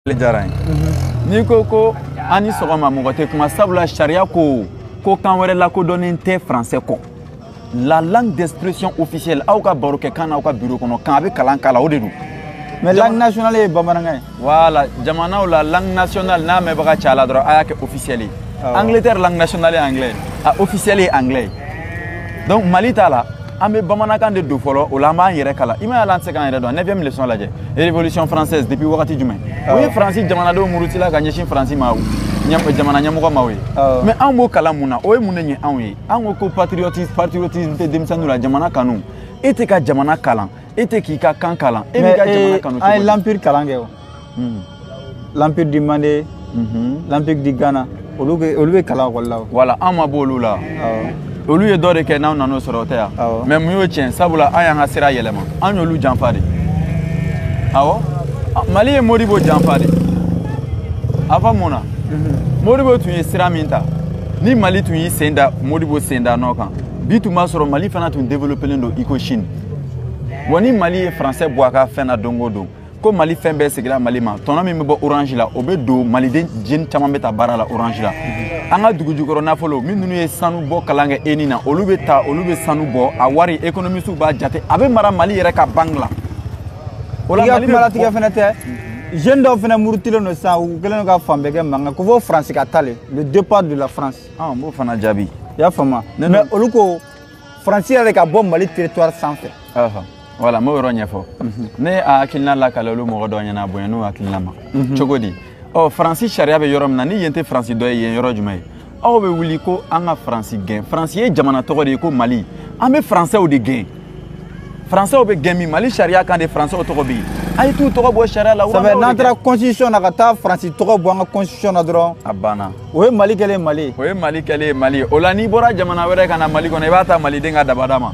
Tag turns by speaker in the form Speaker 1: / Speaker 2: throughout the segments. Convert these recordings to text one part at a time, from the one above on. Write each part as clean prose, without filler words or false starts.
Speaker 1: Ni ko ani sogoma mogote kuma sabula sharia ko kan wɛrɛ la ko donnen tɛ français ko la langue d'expression officielle aw ka baro kɛ kan na aw ka bureau kɔnɔ kan a bɛ kalan kala o de don
Speaker 2: mais langue nationale ye bamanankan ye
Speaker 1: voilà jamanaw la langue nationale n'a mɛnbaga cayala dɔrɔn a y'a kɛ officiel ye Angleterre langue nationale ye anglais a officiel ye anglais donc Mali t'a la an bɛ bamanankan de don fɔlɔ o la an b'an yɛrɛ kala i ma ye ala an tɛ se k'an yɛrɛ dɔn 9e leçon lajɛ révolution française depuis wagati jumɛn o ye faransi jamanadenw murutila ka ɲɛsin faransi ma jamana ɲɛmɔgɔ ma o ye mais an b'o kalan mun na o ye mun de ɲɛ anw ye an ko patriotisme tɛ denmisɛnninw la jamana kanu e tɛ ka jamana kalan e tɛ k'i ka kan kalan e b'i ka jamana kanu
Speaker 2: an ye l'empire kalan kɛ o l'empire du Mandé l'empire du Ghana olu bɛ kalan ekɔli la o
Speaker 1: voilà an ma bɔ olu la olu ye dɔ de kɛ n'aw nan'o sɔrɔ o tɛ yan mais mun y'o tiɲɛ sabula an y'an ka sira yɛlɛma an y'olu janfa de awɔ Mali ye Modibo janfa de a fɔ mun na Modibo tun ye sira min ta ni Mali tun y'i sen da Modibo sen da nɔ kan bi tun b'a sɔrɔ Mali fana tun développelen don i ko Chine wa ni Mali ye français bɔ a ka fɛn na don o don ko Mali fɛn bɛɛ segira Mali ma tɔnɔ min bɛ bɔ Orange la o bɛ don Maliden jeunes caman bɛ taa baara la Orange la an ka dugujukɔrɔ nafolo minnu ye sanu bɔ kalan kɛ ENI na olu bɛ sanu bɔ a wari économistes b'a jate a bɛ mara Mali yɛrɛ ka banque la
Speaker 2: o la Mali kumalatigɛ fɛnɛ tɛ jeune dɔw fɛnɛ murutilen don sisan u kɛlen don ka fan bɛɛ kɛ mankan ko fɔ France ka taa le départ de la France
Speaker 1: n b'o fana jaabi
Speaker 2: i y'a faamu mais olu ko France yɛrɛ ka bɔ Mali territoire sanfɛ
Speaker 1: voilà n b'o yɔrɔ ɲɛfɔ ne hakilina lakale olu mɔgɔ dɔw ɲɛna bonya n'u hakilina ma cogo di Faransi sariya bɛ yɔrɔ min na ni yen tɛ Faransi dɔ ye yen yɔrɔ jumɛn ye aw bɛ wuli ko an ka Faransi gɛn Faransi ye jamana tɔgɔ de ye ko Mali an bɛ Français de gɛn Français bɛ gɛn min Mali sariya kan de Français tɔgɔ bɛ yen a ye t'u tɔgɔ bɔ sariya la
Speaker 2: n'an taara constitution na ka taa Faransi tɔgɔ bɔ an ka constitution na dɔrɔn
Speaker 1: a banna
Speaker 2: o ye Mali kɛlen Mali
Speaker 1: o ye Mali kɛlen Mali ye o la n'i bɔra jamana wɛrɛ ka na Mali kɔnɔ i b'a ta Maliden ka dabada ma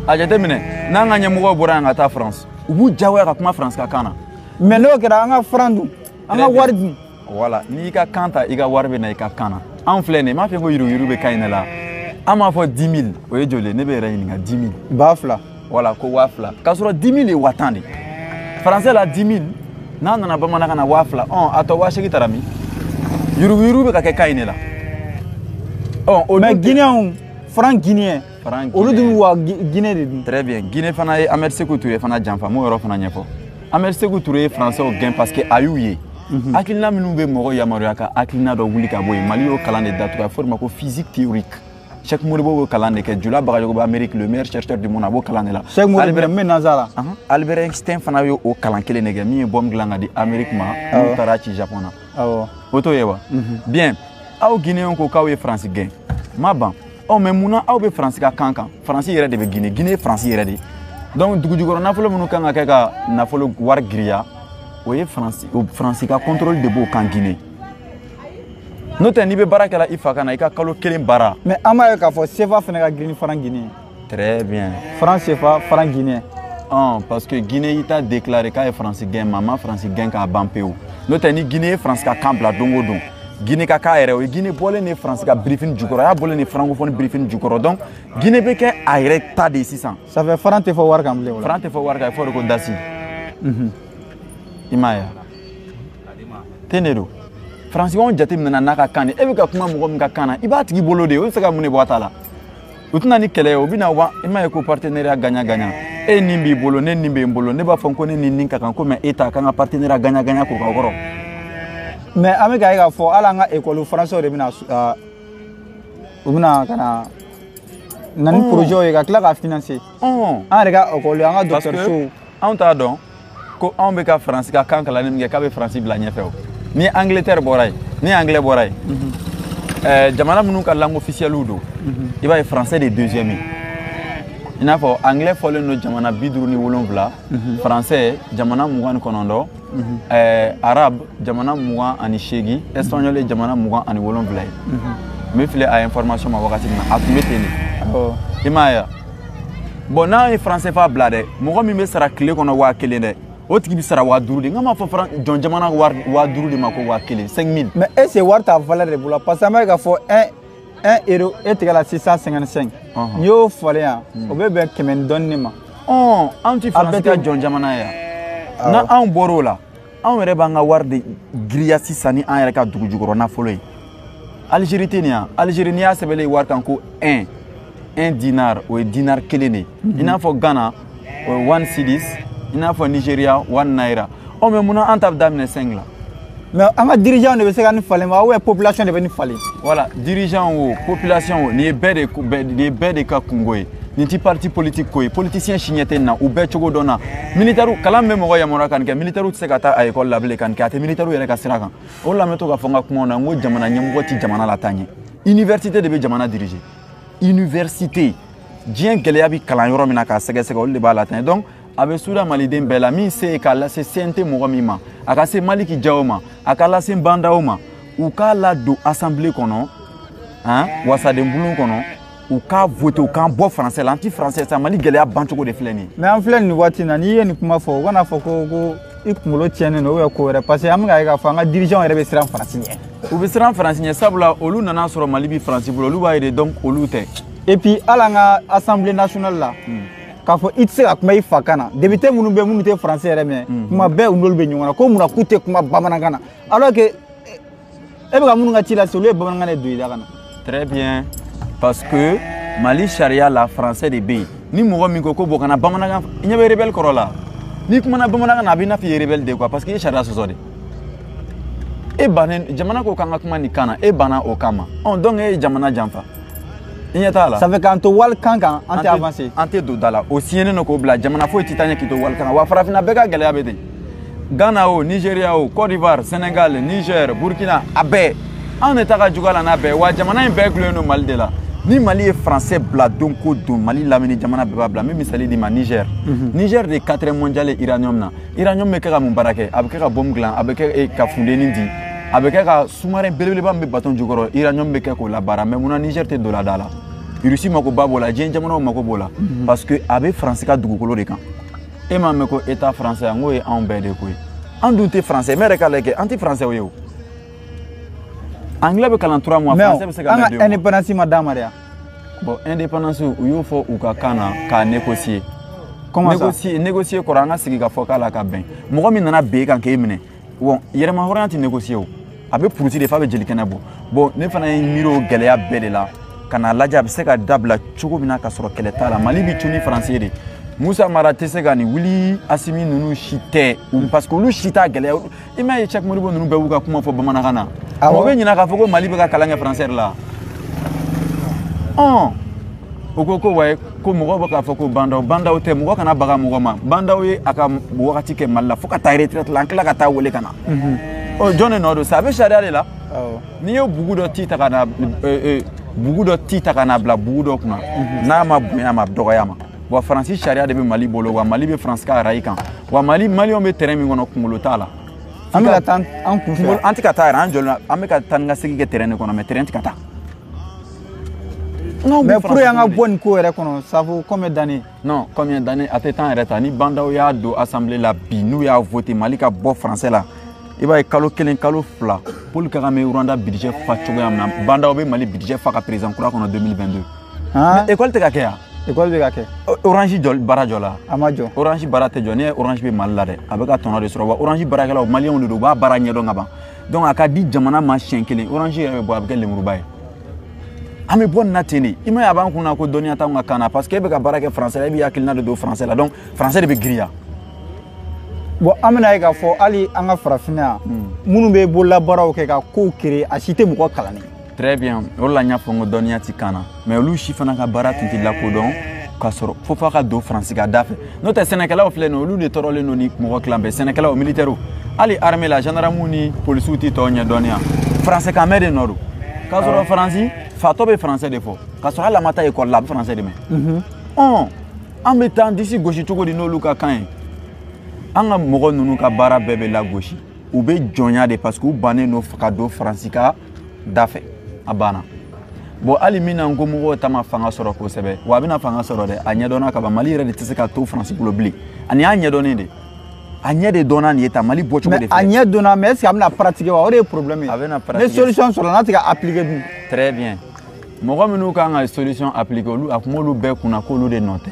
Speaker 1: a jateminɛ n'an ka ɲɛmɔgɔw bɔra yan ka taa France u b'u diyagoya ka kuma France ka kan na
Speaker 2: mais n'o kɛra an ka franc dun an ka wari dun
Speaker 1: voilà n'i ka kan ta i ka wari bɛ na i ka kan na anw filɛ nin ye n m'a fɔ ko yurugu bɛ kan in de la an b'a fɔ 10 000 o ye joli ne bɛ yɛrɛ ɲininka 10 000
Speaker 2: 2000
Speaker 1: voilà ko 2000 k'a sɔrɔ 10 000 ye 1000 de français la 10 000 n'a nana bamanankan na 2000 a tɔ 8000 taara min yurugu bɛ ka kɛ kan in de la
Speaker 2: mais guinéen franc guinéen olu dun wa Guinée de dun
Speaker 1: très bien Guinée fana ye Ahmed Sékou Touré fana janfa m'o yɔrɔ fana ɲɛfɔ Ahmed Sékou Touré ye français gɛn parce que a y'u ye hakilina minnu bɛ mɔgɔ yamaruya ka hakilina dɔ wuli ka bɔ yen Mali y'o kalan de datugu a fɔ o ma ko physique théorique Cheikh Modibo b'o kalan de kɛ Jula Bagayogo bɛ Amérique le meilleur chercheur du monde a b'o kalan de la
Speaker 2: Cheikh Modibo min nanzara
Speaker 1: Albert Einstein fana y'o kalan kelen de kɛ min ye bombe dilan ka di Amérique ma n'u taara ci Japon na o t'o ye wa bien aw Guinéen ko k'aw ye France gɛn ma ban mais munna aw bɛ France ka kan kan France yɛrɛ de bɛ Guinée ye France yɛrɛ de donc dugujukɔrɔ nafolo minnu kan ka kɛ ka nafolo wari giriya o ye France ka contrôle de b'o kan Guinée n'o tɛ n'i bɛ baara kɛla i fa kan na i ka kalo kelen baara
Speaker 2: mais an b'a ye k'a fɔ CFA fana ka girin franc guinéen
Speaker 1: très bien
Speaker 2: franc CFA franc guinéen
Speaker 1: parce que Guinée i t'a déclaré k'a ye France gɛn mais a ma France gɛn k'a ban pewu n'o tɛ ni Guinée ye France ka kan bila don o don Guinée ka k'a yɛrɛ o ye Guinée bɔlen de France ka briefing jukɔrɔ a y'a bɔlen de francophone briefing jukɔrɔ donc Guinée bɛ kɛ a yɛrɛ ta de sisan
Speaker 2: ça fait franc tɛ fɔ wari kan bilen
Speaker 1: franc tɛ fɔ wari kan il faut de ko dasi i m'a ye ten de don faransikanw jateminɛna n'a ka kan de e bɛ ka kuma mɔgɔ min ka kan na i b'a tigi bolo de o bɛ se ka mun de bɔ a ta la u tɛna ni kɛlɛ ye o bɛ na wa i m'a ye ko partenariat gagnant e nin b'i bolo ne nin bɛ n bolo ne b'a fɔ ko ne ni nin ka kan ko mais e ta kan ka partenariat gagnant k'o k'aw kɔrɔ
Speaker 2: mais an bɛ ka ye k'a fɔ hali an ka école français de bɛna u bɛna ka na ni projet ye ka tila ka financer an yɛrɛ ka école an ka dɔgɔtɔrɔso
Speaker 1: anw t'a dɔn ko anw bɛ ka faransi ka kan kalanni min kɛ k'a bɛ faransi bila ɲɛfɛ o ni Angleterre bɔra yen ni anglais bɔra yen jamana minnu ka langue officielle don i b'a ye français de deuxième ye i n'a fɔ anglais fɔlen don jamana 57 français jamana 29 arabe jamana 28 espagnol ye jamana 27 ye n bɛ filɛ a information ma wagati min na a tun bɛ ten de i m'a ye bon n'an ye français fa bila dɛ mɔgɔ min bɛ sara tile kɔnɔ 1000 dɛ o tigi bɛ sara 5000 de n ka ma fɔ jɔn jamana wari 5000 de ma ko 1000 5000
Speaker 2: mais est-ce que wari t'a valeur de bolo parce que an b'a ye k'a fɔ 1 euro e tigɛ la 655 n'i y'o falen yan o bɛ bɛn 100 dɔɔnin de ma
Speaker 1: anw tɛ faransi ka jɔn jamana ye yan n'anw bɔr'o la anw yɛrɛ b'an ka wari de giriya sisan ni an yɛrɛ ka dugu jukɔrɔ nafolo ye. Algérie tɛ nin yan. Algérie n'i y'a sɛbɛnlen wari kan ko 1 dinar o ye dinar kelen de ye. I n'a fɔ Ghana o ye 1 cedis, i n'a fɔ Nigeria 1 naira. Oh mais munna an ta bɛ daminɛ 5 la.
Speaker 2: Mais an ka dirigeant de bɛ se ka nin falen wa ou bien population de bɛ nin falen.
Speaker 1: Voilà, dirigeant o population o nin ye bɛɛ de ka kungo ye. Nin ti parti politique ko ye. Politicien si ɲɛ tɛ nin na u bɛɛ cogo dɔn na. Militaire kalan bɛ mɔgɔ yamaruya ka nin kɛ. Militaire tɛ se ka taa a école la bilen ka nin kɛ. A tɛ militaire yɛrɛ ka sira kan. O la n bɛ to ka fɔ n ka kumaw na n ko jamana ɲɛmɔgɔ ti jamana lataa ɲɛ. Université de bɛ jamana diriger. Université diɲɛ gɛlɛya bɛ kalan yɔrɔ min na k'a sɛgɛsɛgɛ olu de b'a lataa ɲɛ. Donc a bɛ suda maliden bɛɛ la min se ye k'a lase CNT mɔgɔ min ma a ka se Maliki Diawo ma a ka lase Bandaw ma u k'a ladon assemblée kɔnɔ wasaden bulon kɔnɔ u k'a voter u k'an bɔ français la anti français sa Mali gɛlɛya bancogo de filɛ nin ye.
Speaker 2: Mais an filɛ nin waati na n'i ye nin kuma fɔ u kana fɔ ko i kunkolo tiɲɛnen don ou bien ko wɛrɛ parce que an bɛ k'a ye k'a fɔ an ka dirigeant yɛrɛ bɛ siran France ɲɛ.
Speaker 1: U bɛ siran France ɲɛ sabula olu nana sɔrɔ Mali bi France bolo olu b'a ye de donc olu tɛ.
Speaker 2: Et puis hali an ka assemblée nationale la. K'a fɔ i tɛ se ka kuma i fa kan na député minnu bɛ minnu tɛ français yɛrɛ mɛn kuma bɛɛ u n'olu bɛ ɲɔgɔn na ko munna k'u tɛ kuma bamanankan na alors que e bɛ ka minnu ka ci lase olu ye bamanankan de don i da ka na.
Speaker 1: Très bien parce que Mali charia la français de bɛ yen ni mɔgɔ min ko bon kana bamanankan i ɲɛ bɛ rebelle kɔrɔ la n'i kumana bamanankan na a bɛ i n'a fɔ i ye rebelle de quoi parce que i ye charia sɔsɔ de e bannen jamana ko k'an ka kuma nin kan na e banna o kama donc e ye jamana janfa.
Speaker 2: Ça fait qu'en to walkan kan an tɛ avancer
Speaker 1: an tɛ don da la o siɲɛnen don k'o bila jamana foyi tɛ taa ɲɛ k'i to walkan kan wa farafinna bɛɛ ka gɛlɛya bɛ ten Ghana o Nigeria o Côte d'Ivoire Sénégal Niger Burkina a bɛɛ anw de ta ka jugu a la n'a bɛɛ wa jamana in bɛɛ gulonnen don Mali de la ni Mali ye français bila don ko don Mali lamini jamana bɛɛ b'a bila n bɛ misali d'i ma Niger Niger de 4e mondial uranium na uranium bɛ kɛ ka mun baara kɛ a bɛ kɛ ka bombe dilan a bɛ kɛ ka fundenni di a bɛ kɛ ka sous-marin belebeleba min bɛ baton jukɔrɔ uranium bɛ kɛ k'o labaara mais munna Niger tɛ don la da la Russie mako ba b'o la diɲɛ jamanaw mako b'o la parce que a bɛ France ka dugukolo de kan e m'a mɛn ko état français n ko ye anw bɛɛ de ko ye an dun tɛ français mais yɛrɛ k'a lajɛ an tɛ français ye o anglais bɛ kalan 3 mois français bɛ se ka mɛn 2 mois
Speaker 2: mais an ka indépendance ma d'a ma de wa
Speaker 1: bon indépendance u y'o fɔ u ka kan na k'a négocier
Speaker 2: comment ça
Speaker 1: négocier kɔrɔ an ka sigi ka fɔ k'a la ka bɛn mɔgɔ min nana bɛn e kan k'e minɛ bon yɛrɛma hɔrɔnya tɛ négocier o a bɛ puruti de f'a bɛ jelikɛnɛ bɔ bon ne fana ye miiri o gɛlɛya bɛɛ de la ka n'a lajɛ a bɛ se ka dabila cogo min na ka sɔrɔ kɛlɛ t'a la Mali bɛ cun ni français de Musa Mara tɛ se ka nin wuli Asimi ninnu si tɛ parce que olu si t'a gɛlɛya i m'a ye Cheikh Modibo ninnu bɛɛ b'u ka kuma fɔ bamanankan na o bɛ ɲinɛ k'a fɔ ko Mali bɛ ka kalan kɛ français la o ko wayi ko mɔgɔw bɛ k'a fɔ ko Bandaw tɛ mɔgɔ kana baga mɔgɔ ma Bandaw ye a ka wagati kɛ Mali la fo ka taa retraite la an tila ka taa wele ka na jɔn de nɔ don sa a bɛ sariya de la n'i ye bugu dɔ ti ta ka na bugu dɔ ti ta ka na bila bugu dɔ kunna n'a ma bonya ma dɔgɔya ma wa Faransi sariya de bɛ Mali bolo wa Mali bɛ France ka arayi kan wa maliyɛnw bɛ terrain min kɔnɔ kunkolo t'a la
Speaker 2: an bɛ ka taa an kun fɛ
Speaker 1: an tɛ ka taa yɛrɛ an jɔlen an bɛ ka taa ni ka segin kɛ terrain de kɔnɔ mais terrain tɛ ka taa
Speaker 2: mais pour an ka bɔ nin ko yɛrɛ kɔnɔ ça vaut combien d'années
Speaker 1: non combien d'années a tɛ temps yɛrɛ ta ni Bandaw y'a don assemblée la bi n'u y'a voté Mali ka bɔ français la i b'a ye kalo 1 kalo 2 Paul Kagame Rwanda budget fa cogoya min na Bandaw bɛ Mali budget fa ka président kura kɔnɔ 2022 mais école tɛ ka kɛ yan
Speaker 2: école bɛ ka kɛ
Speaker 1: Orange baara jɔ la
Speaker 2: a ma jɔ
Speaker 1: Orange baara tɛ jɔ ni Orange bɛ Mali la dɛ a bɛ ka tɔnɔ de sɔrɔ wa Orange baarakɛlaw maliyɛnw de don u b'a baara ɲɛdɔn ka ban donc a ka di jamana ma siɲɛ kelen Orange yɛrɛ bɛ bɔ a bɛ kɛ lemuruba ye an bɛ bɔ nin na ten de i ma ye a b'an kun na ko dɔnniya t'anw ka kan na parce que e bɛ ka baara kɛ français la e b'i hakilina de don français la donc français de bɛ giriya
Speaker 2: bon an bɛna ye k'a fɔ hali an ka farafinna yan minnu bɛ bololabaaraw kɛ ka kow créer a si tɛ mɔgɔ kalannen
Speaker 1: très bien o de la n y'a fɔ n ko dɔnniya ti kan na mais olu si fana ka baara tun tɛ lakodɔn k'a sɔrɔ fo f'a ka don France ka da fɛ n'o tɛ sɛnɛkɛlaw filɛ nin ye olu de tɔɔrɔlen don ni mɔgɔ tilan bɛɛ sɛnɛkɛlaw militaires hali armée la gendarmew ni policiers tɛ tɔw ɲɛ dɔnniya français kan mɛn de nɔ don k'a sɔrɔ Faransi fatɔ bɛ français de fɔ k'a sɔrɔ hali a ma taa école la a bɛ français de mɛn an bɛ taa disi gosi cogo di n'olu ka kan ye an ka mɔgɔ ninnu ka baara bɛɛ bɛ lagosi u bɛ jɔnya de parce que u bannen don ka don Faransi ka da fɛ a banna bon hali min na n ko mɔgɔw ta ma fanga sɔrɔ kosɛbɛ wa a bɛna fanga sɔrɔ dɛ a ɲɛdɔnna ka ban Mali yɛrɛ de tɛ se ka to Faransi bolo bilen ani y'a ɲɛdɔnnen de a ɲɛ de dɔnna nin ye tan Mali bɔcogo de filɛ
Speaker 2: a ɲɛ dɔnna mais est ce que a bɛna pratiquer wa o de ye problème ye
Speaker 1: a bɛna pratiquer
Speaker 2: ni solution sɔrɔla n'a tɛ ka appliquer dun
Speaker 1: très bien mɔgɔ minnu kan ka solution appliquer olu a kuma olu bɛɛ kunna k'olu de nɔ tɛ